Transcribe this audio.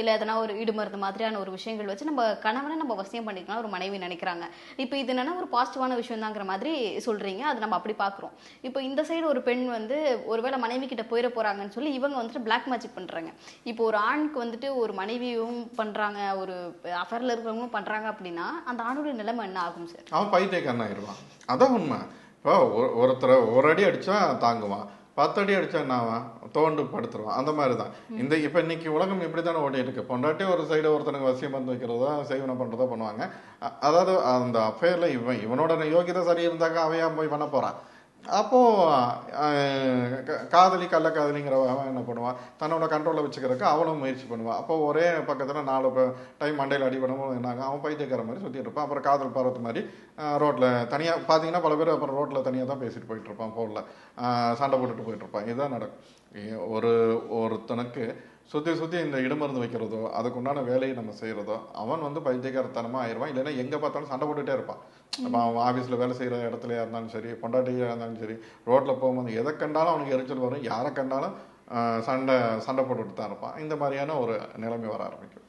இல்ல எதனா ஒரு இடுமருந்து மாதிரியான ஒரு விஷயங்கள் வச்சு நம்ம கணவனை நம்ம வசியம் பண்ணிக்கலாம் ஒரு மனைவி நினைக்கிறாங்க. இப்போ இது என்னன்னா ஒரு பாசிட்டிவான விஷயம் தாங்கிற மாதிரி சொல்றீங்க. அது நம்ம அப்படி பார்க்குறோம். இப்போ இந்த சைடு ஒரு பெண் வந்து ஒருவேளை மனைவி கிட்ட போயிட போறாங்கன்னு சொல்லி இவங்க வந்துட்டு பிளாக் மேஜிக் பண்றாங்க. இப்போ ஒரு ஆணுக்கு வந்துட்டு ஒரு மனைவியும் பண்றாங்க, ஒரு அஃபேர்ல இருக்கிறவங்களும் பண்றாங்க அப்படின்னா அந்த ஆணுடைய நிலைமை என்ன ஆகும் சார்? அவன் பைத்தியக்காரன் ஆயிடுவான். அதான் உண்மை. இப்போ ஒருத்தரை ஒரு அடி அடிச்சா தாங்குவான், 10 அடி அடிச்சா என்ன ஆவான், தோண்டு படுத்துருவான். அந்த மாதிரி தான் இப்போ இன்னைக்கு உலகம் இப்படி தானே ஓடிட்டு இருக்கு. பொண்டாட்டி ஒரு சைடு ஒருத்தனுக்கு வசியம் வந்து வைக்கிறதோ செய்வனை பண்றதோ பண்ணுவாங்க. அதாவது அந்த அஃபேர்ல இவனோட யோகிதை சரி இருந்தாக்க அவையான் போய் பண்ண போறான். அப்போ காதலி கள்ள காதலிங்கிறவன் என்ன பண்ணுவான், தன்னோட கண்ட்ரோலில் வச்சுக்கிறதுக்கு அவனும் முயற்சி பண்ணுவான். அப்போ ஒரே பக்கத்தில் 4 டைம் மண்டையில் அடிபடவும் என்னாங்க, அவன் பைத்தியக்கார மாதிரி சுற்றிட்டு இருப்பான். அப்புறம் காதல் பருவத்து மாதிரி ரோட்டில் தனியாக பார்த்தீங்கன்னா பல பேர் அப்புறம் ரோட்டில் தனியாக தான் பேசிட்டு போயிட்டு இருப்பான், ஃபோனில் சண்டை போட்டுட்டு போயிட்டு இருப்பான். இதுதான் நடக்கும். ஒருத்தனுக்கு சுற்றி சுற்றி இந்த இடமருந்து வைக்கிறதோ அதுக்குண்டான வேலையை நம்ம செய்கிறதோ அவன் வந்து பைத்தியக்காரத்தனமாக ஆயிடுவான். இல்லைன்னா எங்கே பார்த்தாலும் சண்டை போட்டுகிட்டே இருப்பான். அப்போ அவன் ஆஃபீஸில் வேலை செய்கிற இடத்துலையா இருந்தாலும் சரி, பொண்டாட்டியாக இருந்தாலும் சரி, ரோட்டில் போகும்போது எதை கண்டாலும் அவனுக்கு எரிச்சல் வரும். யாரை கண்டாலும் சண்டை போட்டுட்டு தான் இருப்பான். இந்த மாதிரியான ஒரு நிலைமை வர ஆரம்பிக்கும்.